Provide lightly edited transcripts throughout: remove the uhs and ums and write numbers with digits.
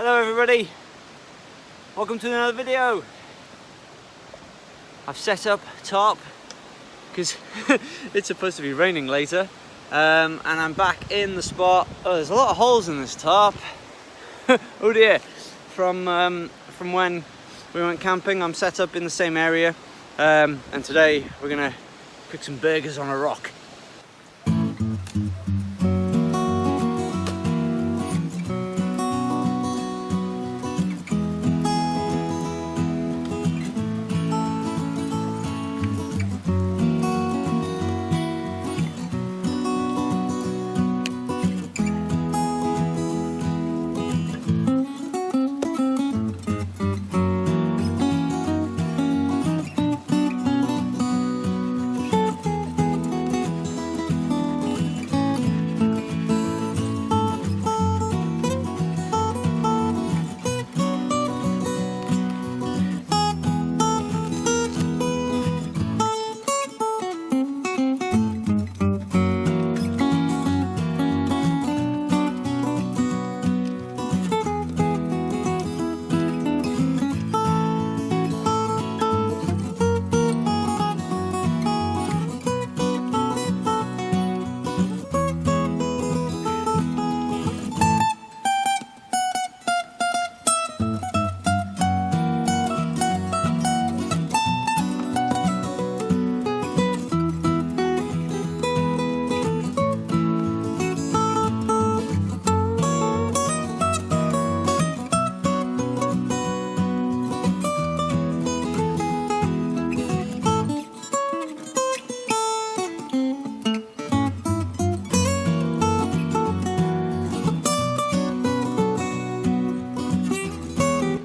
Hello everybody, welcome to another video. I've set up tarp because it's supposed to be raining later, and I'm back in the spot. Oh, there's a lot of holes in this tarp. Oh dear. From when we went camping, I'm set up in the same area, and today we're gonna cook some burgers on a rock.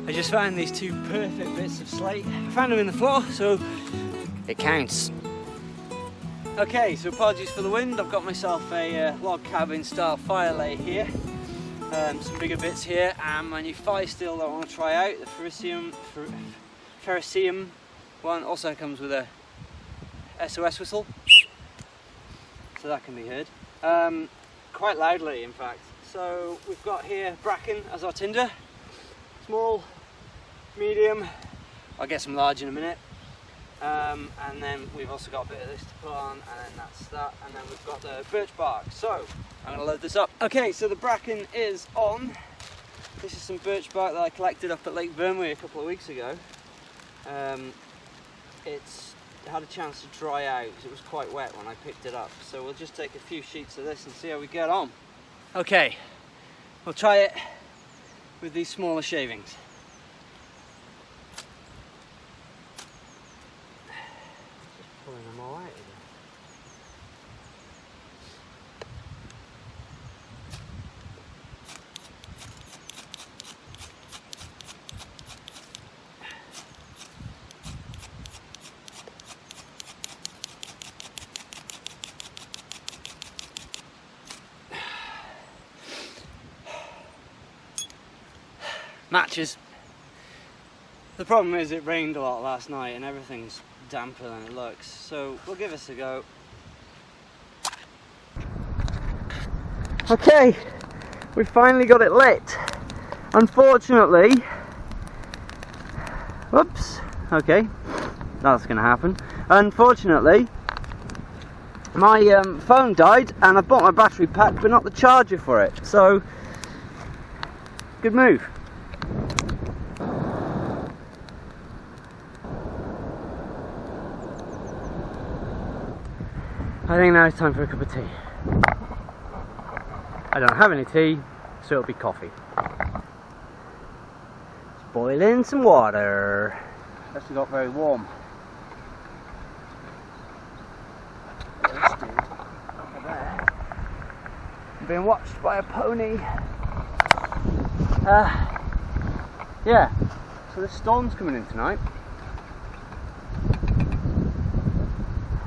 I just found these two perfect bits of slate. I found them in the floor, so it counts. Okay, so apologies for the wind. I've got myself a log cabin style fire lay here. Some bigger bits here, and my new fire steel that I want to try out, the ferricium one, also comes with a SOS whistle, so that can be heard. Quite loudly in fact. So we've got here bracken as our tinder. Small, medium, I'll get some large in a minute, and then we've also got a bit of this to put on, and then that's that, and then we've got the birch bark. So I'm going to load this up. Okay, so the bracken is on. This is some birch bark that I collected up at Lake Vyrnwy a couple of weeks ago. It's had a chance to dry out because it was quite wet when I picked it up, so we'll just take a few sheets of this and see how we get on. Okay, we'll try it with these smaller shavings. Just pulling them all out again. Matches. The problem is it rained a lot last night and everything's damper than it looks, so we'll give this a go. Okay, we finally got it lit. Unfortunately, whoops, okay, that's gonna happen. Unfortunately, my phone died and I bought my battery pack but not the charger for it, so good move. I think now it's time for a cup of tea. I don't have any tea, so it'll be coffee. Just boil in some water. It's actually got very warm. This dude, over there, I'm being watched by a pony. Yeah, so the storm's coming in tonight.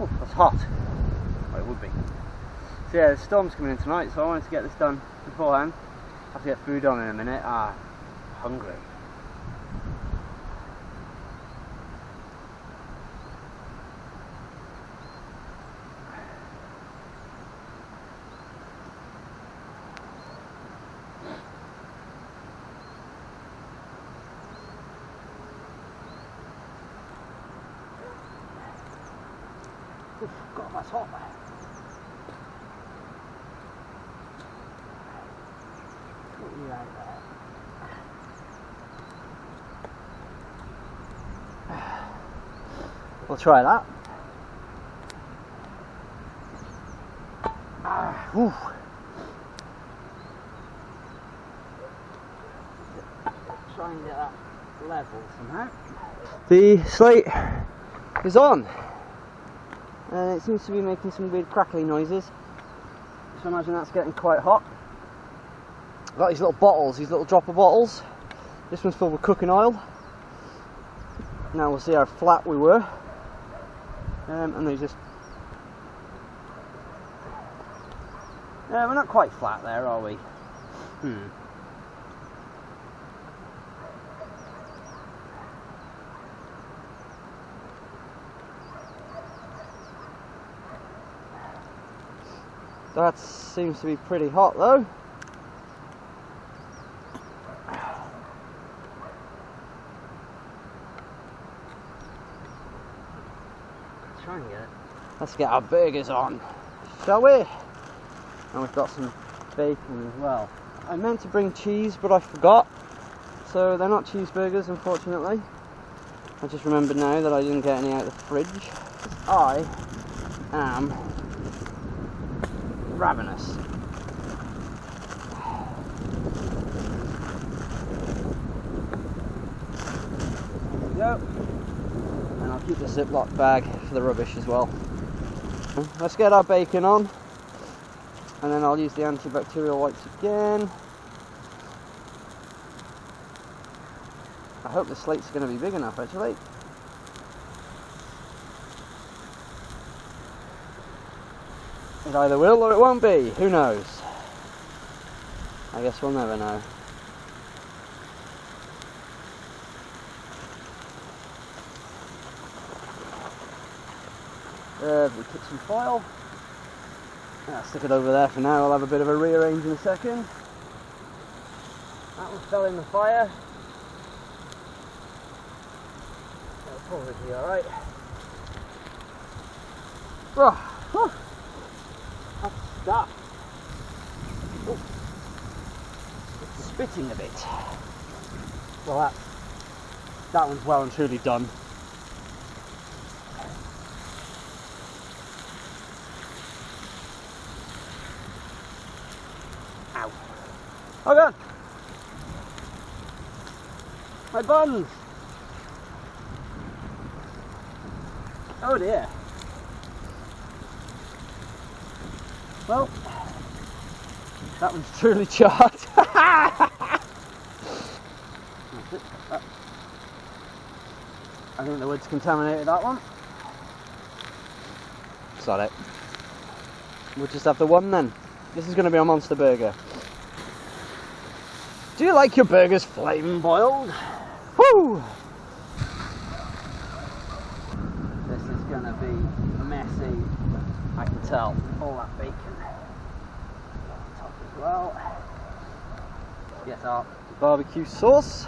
Oh, that's hot. Well, it would be. So yeah, the storm's coming in tonight, so I wanted to get this done beforehand. I have to get food on in a minute. Hungry. Oof, God, that's hot. Put you out there. We'll try that. Whew. Try and get that level somehow. The slate is on, and it seems to be making some weird crackly noises, so I imagine that's getting quite hot. I've got these little bottles, these little dropper bottles. This one's filled with cooking oil. Now we'll see how flat we were, and they just... we're not quite flat there, are we? That seems to be pretty hot though. Try and get it. Let's get our burgers on, shall we? And we've got some bacon as well. I meant to bring cheese, but I forgot. So they're not cheeseburgers, unfortunately. I just remembered now that I didn't get any out of the fridge. I am ravenous. There we go. And I'll keep the Ziploc bag for the rubbish as well. Let's get our bacon on. And then I'll use the antibacterial wipes again. I hope the slate's going to be big enough actually. It either will or it won't be, who knows? I guess we'll never know. The kitchen foil. I'll stick it over there for now. I'll have a bit of a rearrange in a second. That one fell in the fire. That'll probably be alright. Oh, that's stuck. Oh, it's spitting a bit. Well, that one's well and truly done. Ow. Oh God! My buns! Oh dear. Well, that one's truly charred. I think the wood's contaminated that one. Is that it? We'll just have the one then. This is going to be a monster burger. Do you like your burgers flame boiled? Woo! This is going to be messy. I can tell. All that bacon on top as well. Get our barbecue sauce.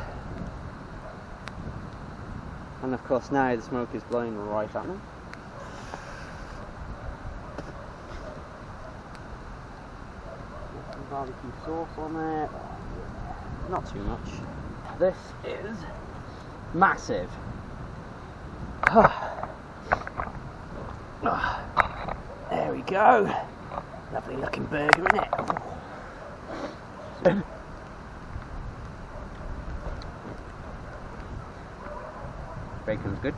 And of course now the smoke is blowing right at me. Get some barbecue sauce on there. Not too much. This is massive. There we go. Lovely looking burger, isn't it? Bacon's good.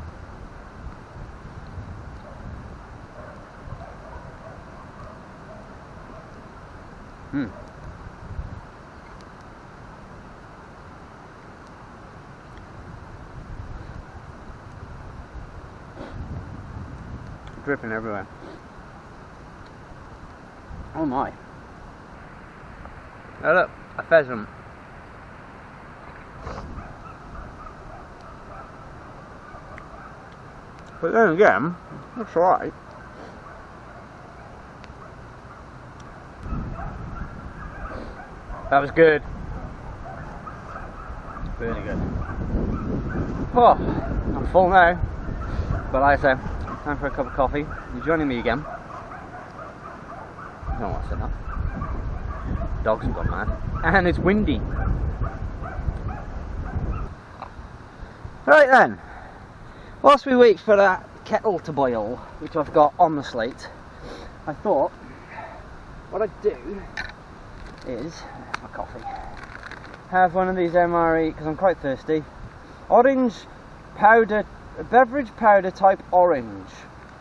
Dripping everywhere. Oh my. Oh look, a pheasant. But then again, that's alright. That was good. Really good. Oh, I'm full now. But like I said, Time for a cup of coffee. You're joining me again. No one said that. Dogs have gone mad. And it's windy. Right then. Whilst we wait for that kettle to boil, which I've got on the slate, I thought what I'd do is, my coffee, have one of these MRE, because I'm quite thirsty, orange powder, beverage powder type orange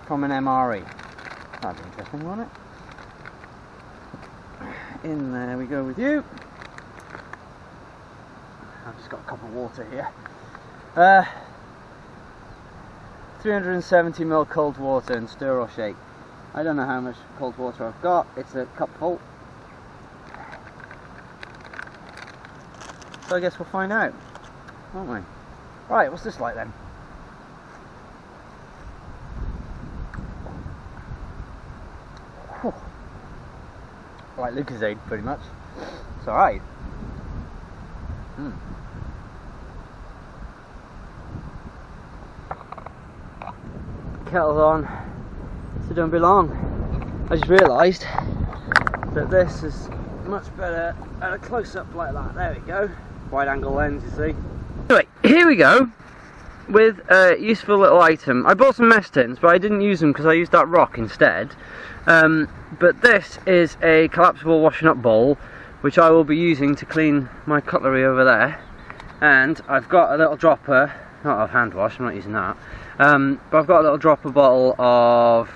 from an MRE. That'd be interesting, won't it? In there we go with you. I've just got a cup of water here. 370ml cold water and stir or shake. I don't know how much cold water I've got. It's a cup full. So I guess we'll find out, won't we? Right, what's this like then? Whew. Like Lucozade, pretty much. It's alright. Kettle's on, so don't be long. I just realised that this is much better at a close-up like that. There we go. Wide angle lens, you see. Anyway, here we go with a useful little item. I bought some mess tins, but I didn't use them because I used that rock instead. But this is a collapsible washing up bowl, which I will be using to clean my cutlery over there. And I've got a little dropper, not of hand wash, I'm not using that. But I've got a little dropper bottle of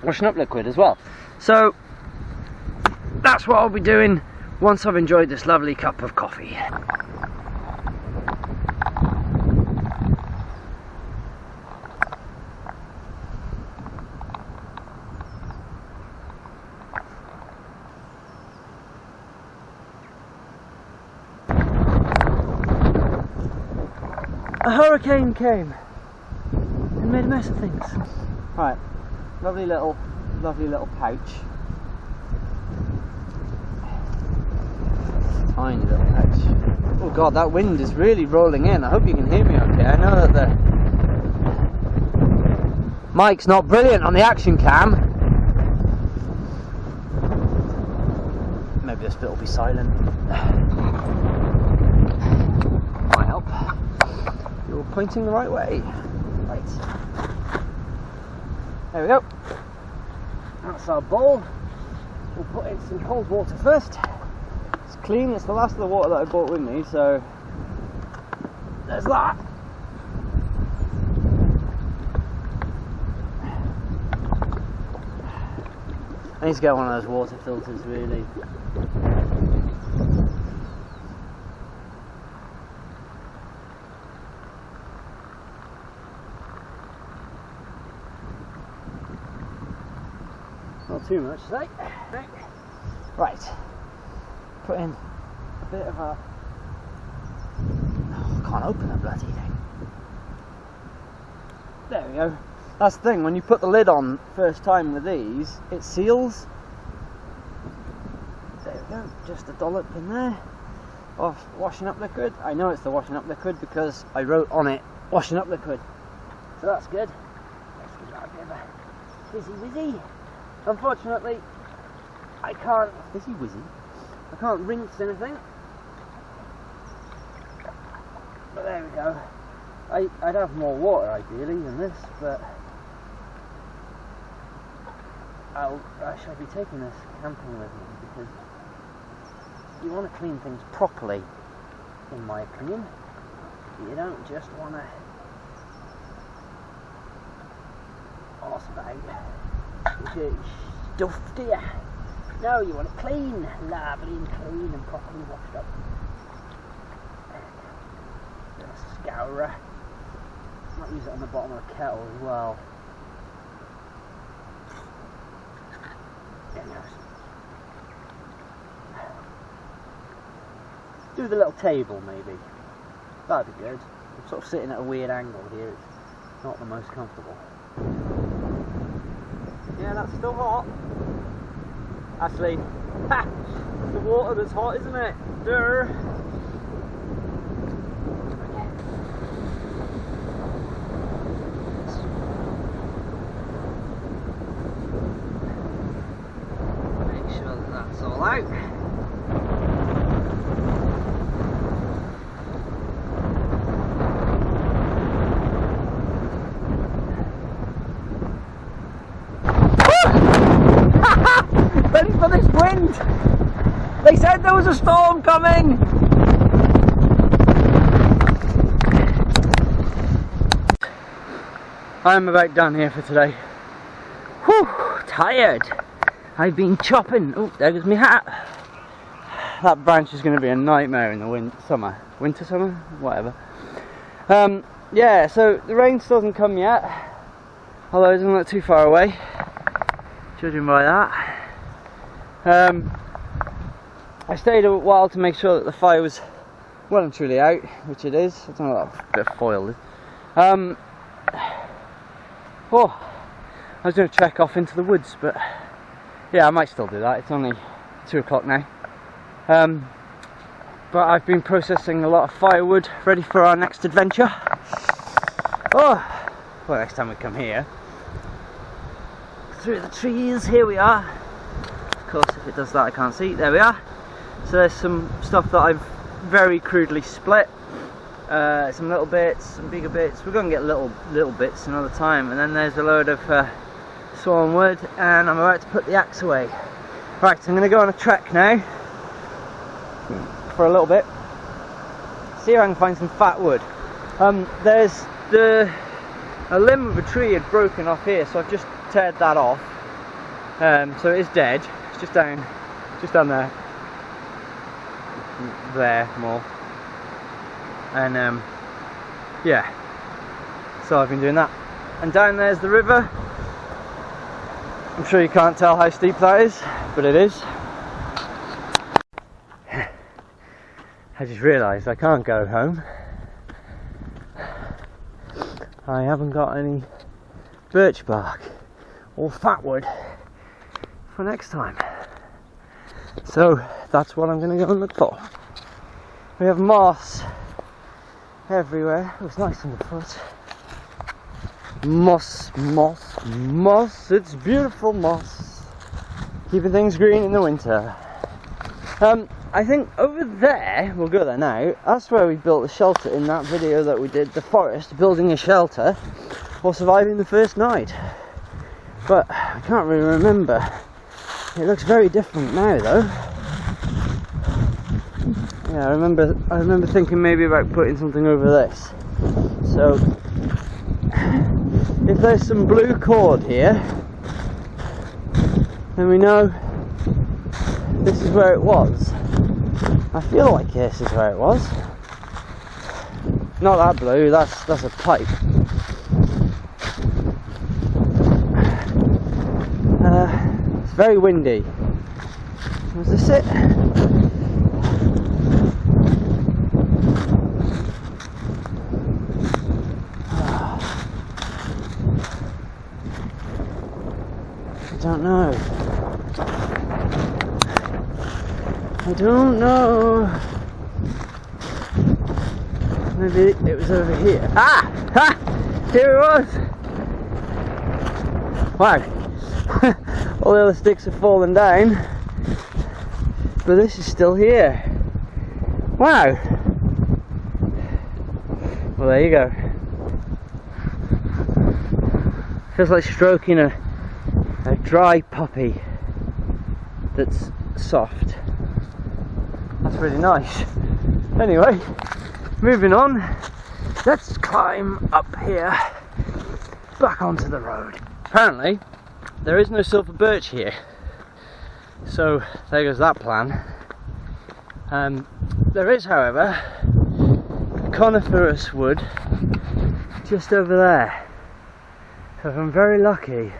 washing up liquid as well. So that's what I'll be doing once I've enjoyed this lovely cup of coffee. A hurricane came and made a mess of things. Right, lovely little pouch. Tiny little pouch. Oh god, that wind is really rolling in. I hope you can hear me okay. I know that the mic's not brilliant on the action cam. Maybe this bit will be silent. Might help. You're pointing the right way. Right. There we go. That's our bowl. We'll put in some cold water first. It's clean, it's the last of the water that I brought with me, so there's that. I need to get one of those water filters really. Not too much, say. Right. Put in a bit of a... Oh, I can't open that bloody thing. There we go. That's the thing, when you put the lid on first time with these, it seals. There we go, just a dollop in there of washing up liquid. I know it's the washing up liquid because I wrote on it, washing up liquid. So that's good. Let's give that a bit of a fizzy wizzy. Unfortunately, I can't fizzy wizzy. I can't rinse anything. But there we go. I'd have more water ideally than this, but I shall be taking this camping with me because you want to clean things properly, in my opinion. You don't just want to arse about stuff, do you? No, you want it clean, lovely and clean and properly washed up. Little scourer. Might use it on the bottom of the kettle as well. There it goes. Do the little table maybe. That'd be good. I'm sort of sitting at a weird angle here. It's not the most comfortable. Yeah, that's still hot. Actually, ha! It's the water that's hot, isn't it? Durr! a storm coming! I'm about done here for today. Whew, tired. I've been chopping. Oh, there goes my hat. That branch is going to be a nightmare in the winter, summer, whatever. Yeah, so the rain still hasn't come yet, although it doesn't look too far away, judging by that. I stayed a while to make sure that the fire was well and truly out, which it is. I don't know what that bit of foil is. Oh, I was going to trek off into the woods, but yeah, I might still do that. It's only 2 o'clock now. But I've been processing a lot of firewood, ready for our next adventure. Oh, well, next time we come here. Through the trees, here we are. Of course, if it does that, I can't see. There we are. So there's some stuff that I've very crudely split. Some little bits, some bigger bits. We're going to get little bits another time. And then there's a load of sawn wood, and I'm about to put the axe away. Right, so I'm going to go on a trek now for a little bit. See if I can find some fat wood. There's a limb of a tree had broken off here, so I've just teared that off. So it is dead. It's just down there. There more. And yeah, so I've been doing that. And down there's the river. I'm sure you can't tell how steep that is, but it is. I just realised I can't go home. I haven't got any birch bark or fat wood for next time. So that's what I'm going to go and look for. We have moss everywhere. It was nice underfoot. Moss, moss, moss. It's beautiful moss. Keeping things green in the winter. I think over there, we'll go there now, that's where we built the shelter in that video that we did, the forest, building a shelter or surviving the first night. But I can't really remember. It looks very different now though. Yeah, I remember thinking maybe about putting something over this. So if there's some blue cord here, then we know this is where it was. I feel like this is where it was. Not that blue, that's a pipe. It's very windy. Was this it? I don't know. I don't know. Maybe it was over here. Ah! Ha! Here it was! Wow. All the other sticks have fallen down. But this is still here. Wow. Well, there you go. Feels like stroking a dry puppy that's soft. That's really nice. Anyway, moving on. Let's climb up here, back onto the road. Apparently, there is no silver birch here. So, there goes that plan. There is, however, coniferous wood just over there. So if I'm very lucky,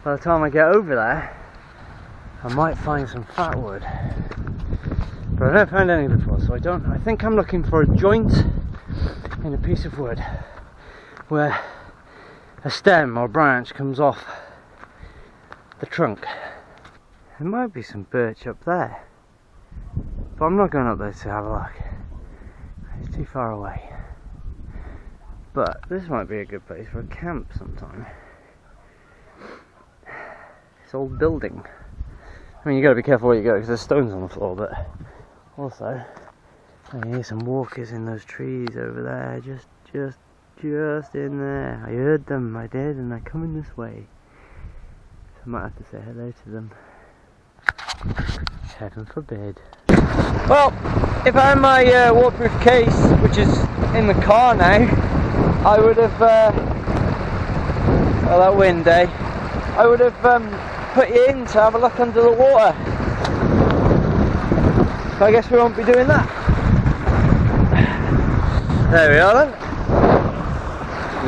by the time I get over there, I might find some fat wood. But I've never found any before, so I think I'm looking for a joint in a piece of wood where a stem or branch comes off the trunk. There might be some birch up there, but I'm not going up there to have a look. It's too far away. But this might be a good place for a camp sometime. This old building. I mean, you got to be careful where you go because there's stones on the floor, but also I can hear some walkers in those trees over there, just in there. I heard them, I did, and they're coming this way. So I might have to say hello to them. Heaven forbid. Well, if I had my waterproof case, which is in the car now, I would have, well, that wind day, I would have put you in to have a look under the water. So I guess we won't be doing that. There we are then.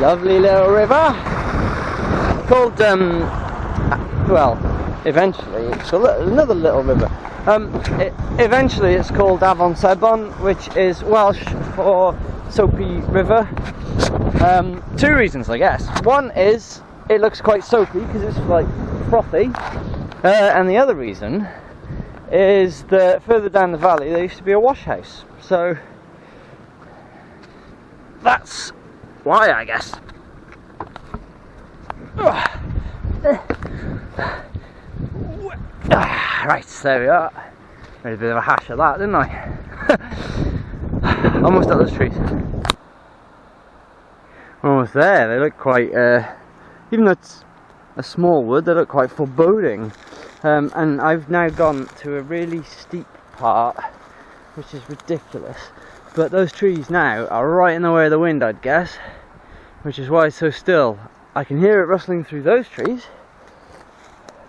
Lovely little river. Called, well, eventually it's another little river. Eventually it's called Afon Sebon, which is Welsh for soapy river. 2 reasons, I guess. One is it looks quite soapy because it's like frothy, and the other reason is that further down the valley there used to be a wash house, so that's why, I guess. Right, there we are. Made a bit of a hash of that, didn't I? Almost at those trees. Almost there. They look quite, even though it's a small wood, they look quite foreboding. And I've now gone to a really steep part, which is ridiculous. But those trees now are right in the way of the wind, I'd guess, which is why it's so still. I can hear it rustling through those trees,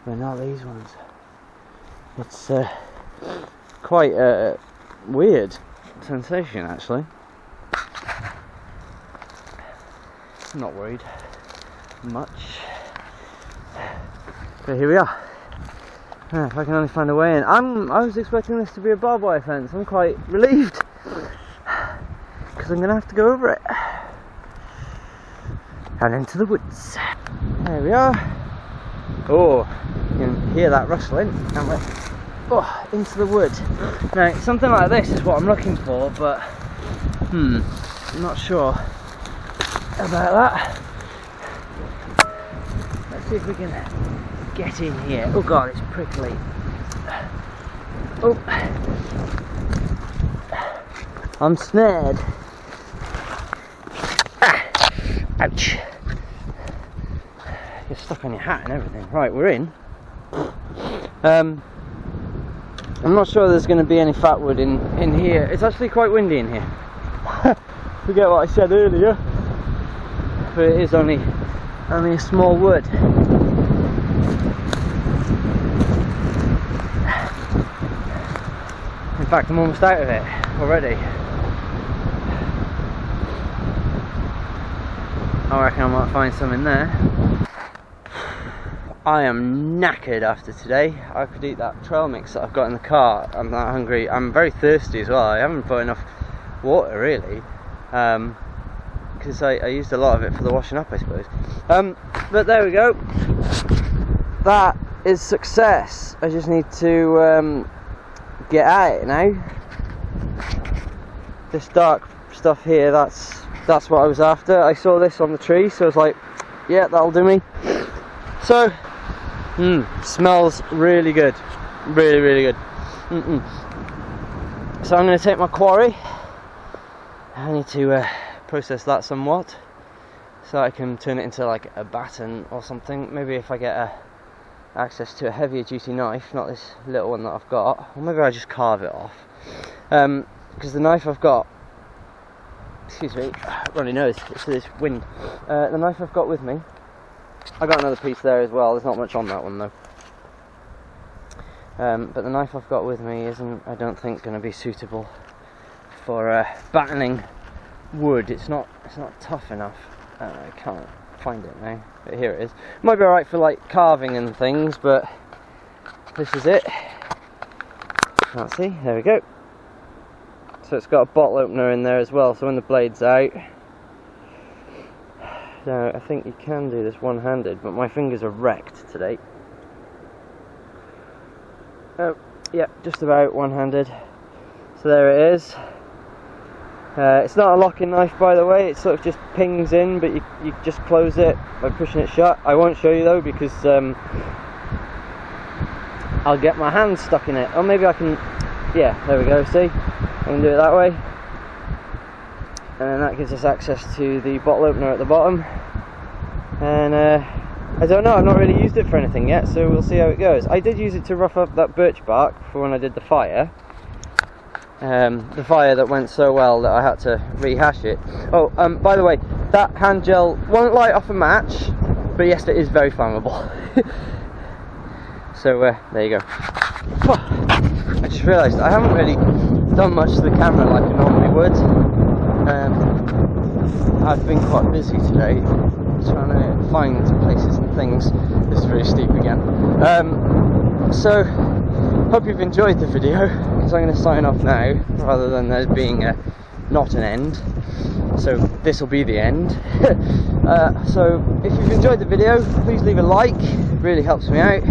but not these ones. It's quite a weird sensation, actually. I'm not worried much, but here we are. If I can only find a way in. I was expecting this to be a barbed wire fence. I'm quite relieved, because I'm going to have to go over it and into the woods. There we are. Oh, you can hear that rustling, can't we? Oh, into the wood. Now, something like this is what I'm looking for, but I'm not sure about that. Let's see if we can get in here. Oh god, it's prickly. Oh, I'm snared. Ouch. You're stuck on your hat and everything. Right, we're in. I'm not sure there's going to be any fat wood in here. It's actually quite windy in here. Forget what I said earlier. But it is only a small wood. In fact, I'm almost out of it already. I reckon I might find some in there. I am knackered after today. I could eat that trail mix that I've got in the car. I'm that hungry. I'm very thirsty as well. I haven't put enough water really, because I used a lot of it for the washing up, I suppose. But there we go. That is success. I just need to get at it now. This dark stuff here, that's what I was after. I saw this on the tree, so I was like, yeah, that'll do me. So, smells really good, really good. So I'm going to take my quarry. I need to process that somewhat, so I can turn it into like a baton or something. Maybe if I get access to a heavier duty knife, not this little one that I've got, or maybe I just carve it off. Because the knife I've got, excuse me, runny nose, it's this wind. The knife I've got with me, I got another piece there as well. There's not much on that one though. But the knife I've got with me isn't, I don't think, going to be suitable for battening wood. It's not tough enough. I can't find it now, but here it is. It might be alright for like carving and things, but this is it. Can't see. There we go. So it's got a bottle opener in there as well, so when the blade's out. Now I think you can do this one-handed, but my fingers are wrecked today. Oh, yeah, just about one-handed. So there it is. It's not a locking knife, by the way. It sort of just pings in, but you just close it by pushing it shut. I won't show you though, because I'll get my hand stuck in it. Or maybe I can, yeah, there we go, see? I can do it that way. And that gives us access to the bottle opener at the bottom. And I don't know, I've not really used it for anything yet, so we'll see how it goes. I did use it to rough up that birch bark for when I did the fire. the fire that went so well that I had to rehash it. Oh, by the way, that hand gel won't light off a match, but yes, it is very flammable. So there you go. I just realised I haven't really done much to the camera like I normally would. I've been quite busy today trying to find places and things. This is really steep again. So hope you've enjoyed the video, because I'm going to sign off now rather than there being not an end. So this will be the end. So if you've enjoyed the video, please leave a like, it really helps me out.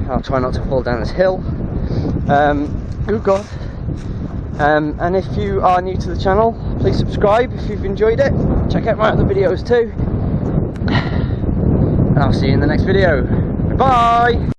I'll try not to fall down this hill. Oh god. And if you are new to the channel, please subscribe if you've enjoyed it. Check out my other videos too. And I'll see you in the next video. Goodbye!